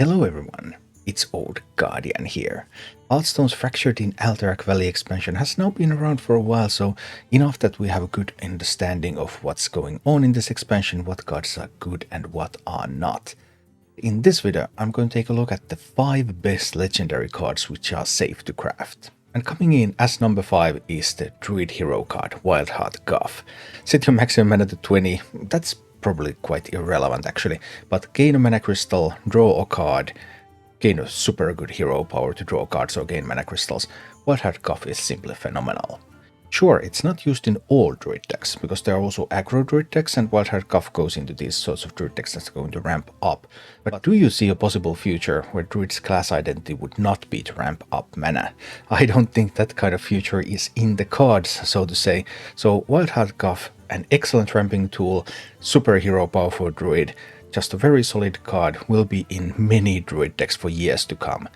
Hello everyone, it's Old Guardian here. Hearthstone's Fractured in Alterac Valley expansion has now been around for a while, so enough that we have a good understanding of what's going on in this expansion, what cards are good and what are not. In this video, I'm going to take a look at the 5 best legendary cards which are safe to craft. And coming in as number 5 is the Druid hero card, Wildheart Guff. Set your maximum mana to 20, that's probably quite irrelevant actually, but gain a mana crystal, draw a card, gain a super good hero power to draw cards or gain mana crystals. Wildheart Guff is simply phenomenal. Sure, it's not used in all druid decks, because there are also aggro druid decks and Wildheart Guff goes into these sorts of druid decks that's going to ramp up. But do you see a possible future where druid's class identity would not be to ramp up mana? I don't think that kind of future is in the cards, so to say. So Wildheart Guff, an excellent ramping tool, super hero power for druid, just a very solid card, will be in many druid decks for years to come.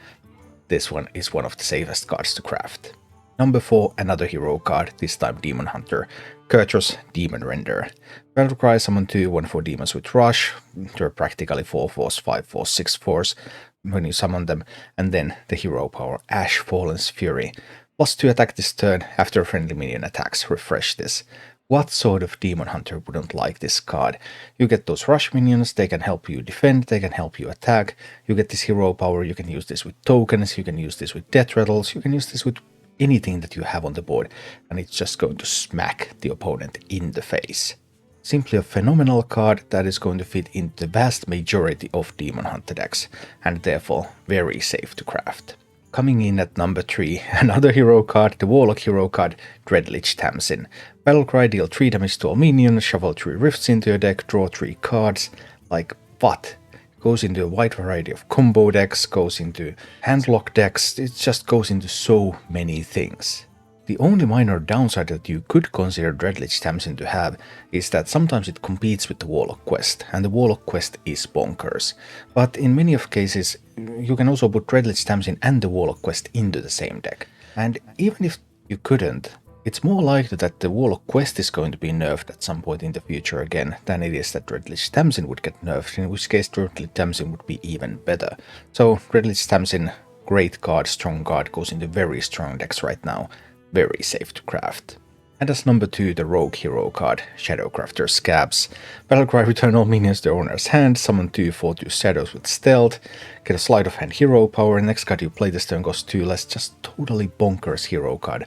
This one is one of the safest cards to craft. Number 4, another hero card, this time Demon Hunter, Kurtros Demon Render. Battlecry, summon 2 1/4 demons with Rush, they're practically 4/4s, 5/4s, 6/4s when you summon them, and then the hero power Ash Fallen's Fury. +2 attack this turn, after a friendly minion attacks, refresh this. What sort of Demon Hunter wouldn't like this card? You get those rush minions, they can help you defend, they can help you attack, you get this hero power, you can use this with tokens, you can use this with death rattles, you can use this with anything that you have on the board, and it's just going to smack the opponent in the face. Simply a phenomenal card that is going to fit into the vast majority of Demon Hunter decks, and therefore very safe to craft. Coming in at number 3, another hero card, the Warlock hero card, Dreadlich Tamsin. Battlecry, deal 3 damage to all minions, shuffle 3 rifts into your deck, draw 3 cards. Like, what? Goes into a wide variety of combo decks, goes into handlock decks, it just goes into so many things. The only minor downside that you could consider Dreadlich Tamsin to have is that sometimes it competes with the Warlock quest, and the Warlock quest is bonkers. But in many of cases, you can also put Dreadlich Tamsin and the Warlock quest into the same deck. And even if you couldn't, it's more likely that the Warlock quest is going to be nerfed at some point in the future again than it is that Dreadlich Tamsin would get nerfed, in which case Dreadlich Tamsin would be even better. So Dreadlich Tamsin, great card, strong card, goes into very strong decks right now. Very safe to craft. And as number 2, the Rogue hero card, Shadowcrafter Scabs. Battlecry, return all minions to their owner's hand, summon 2 4/2 shadows with stealth, get a sleight of hand hero power, next card you play this turn costs 2 less, just totally bonkers hero card.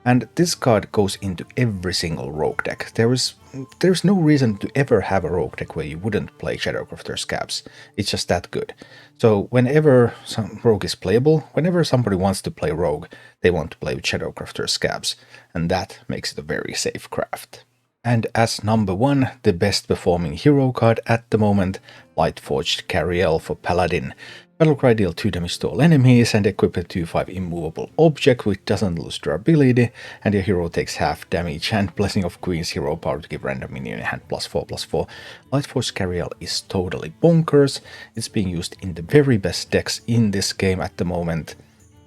And this card goes into every single rogue deck. There's no reason to ever have a rogue deck where you wouldn't play Shadowcrafter Scabs. It's just that good. So whenever some rogue is playable, whenever somebody wants to play rogue, they want to play with Shadowcrafter Scabs, and that makes it a very safe craft. And as number 1, the best performing hero card at the moment, Lightforged Cariel for Paladin. Battlecry, deal 2 damage to all enemies and equip a 2/5 immovable object which doesn't lose durability, and your hero takes half damage, and Blessing of Queen's hero power to give random minion in hand +4/+4. Lightforged Cariel is totally bonkers. It's being used in the very best decks in this game at the moment.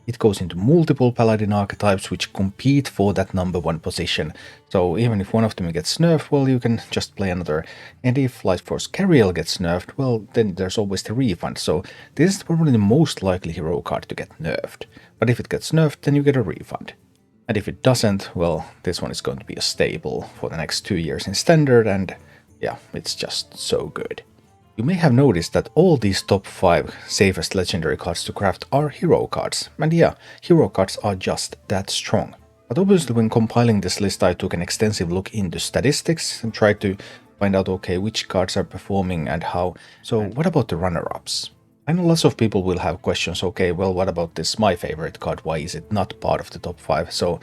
It goes into multiple Paladin archetypes which compete for that number 1 position, so even if one of them gets nerfed, well, you can just play another, and if Lightforged Cariel gets nerfed, well, then there's always the refund, so this is probably the most likely hero card to get nerfed. But if it gets nerfed, then you get a refund. And if it doesn't, well, this one is going to be a staple for the next 2 years in Standard, and yeah, it's just so good. You may have noticed that all these top 5 safest legendary cards to craft are hero cards, and yeah, hero cards are just that strong. But obviously when compiling this list I took an extensive look into statistics and tried to find out, okay, which cards are performing and how. So what about the runner-ups? I know lots of people will have questions, okay, well, what about this my favorite card, why is it not part of the top 5? So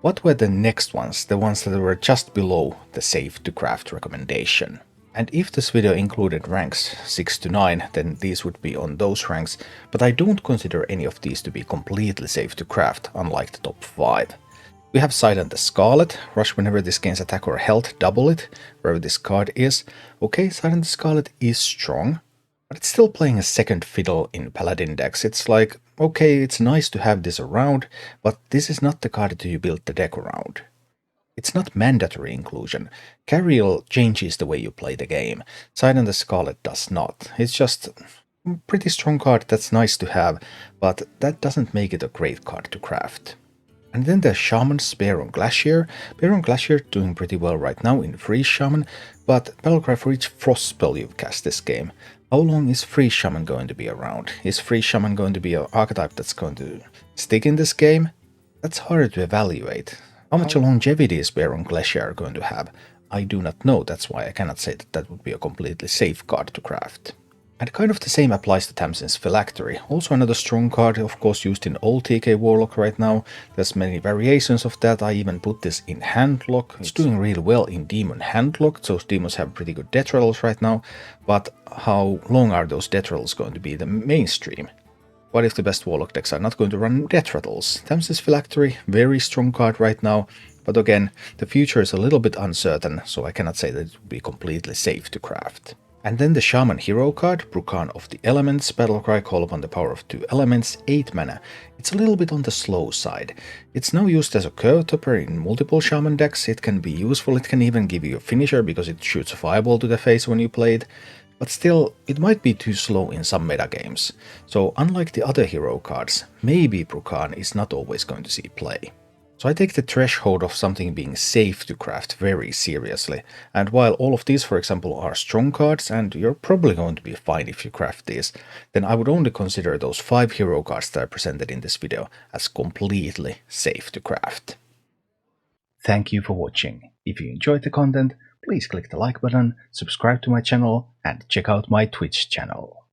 what were the next ones, the ones that were just below the safe to craft recommendation? And if this video included ranks 6 to 9, then these would be on those ranks, but I don't consider any of these to be completely safe to craft, unlike the top 5. We have Silent the Scarlet, rush whenever this gains attack or health, double it, wherever this card is. Okay, Silent the Scarlet is strong, but it's still playing a second fiddle in Paladin decks. It's like, okay, it's nice to have this around, but this is not the card that you build the deck around. It's not mandatory inclusion. Cariel changes the way you play the game. Silent the Scarlet does not. It's just, pretty strong card that's nice to have, but that doesn't make it a great card to craft. And then there's Shaman's Baron Glacier. Baron Glacier doing pretty well right now in Freeze Shaman, but battlecry for each Frost spell you've cast this game. How long is Freeze Shaman going to be around? Is Freeze Shaman going to be an archetype that's going to stick in this game? That's harder to evaluate. How much longevity is Baron Glacier going to have? I do not know, that's why I cannot say that that would be a completely safe card to craft. And kind of the same applies to Tamsin's Phylactery, also another strong card, of course used in old TK Warlock right now. There's many variations of that. I even put this in Handlock. It's doing really well in Demon Handlock, those demons have pretty good death rattles right now, but how long are those death rattles going to be the mainstream? What if the best Warlock decks are not going to run death rattles? Tamsin's Phylactery, very strong card right now, but again, the future is a little bit uncertain, so I cannot say that it would be completely safe to craft. And then the Shaman Hero card, Brukan of the Elements, battlecry, call upon the power of 2 elements, 8 mana. It's a little bit on the slow side. It's now used as a curve topper in multiple Shaman decks. It can be useful, it can even give you a finisher because it shoots a fireball to the face when you play it. But still, it might be too slow in some metagames. So unlike the other hero cards, maybe Brukan is not always going to see play. So I take the threshold of something being safe to craft very seriously, and while all of these, for example, are strong cards, and you're probably going to be fine if you craft these, then I would only consider those 5 hero cards that I presented in this video as completely safe to craft. Thank you for watching. If you enjoyed the content, please click the like button, subscribe to my channel, and check out my Twitch channel.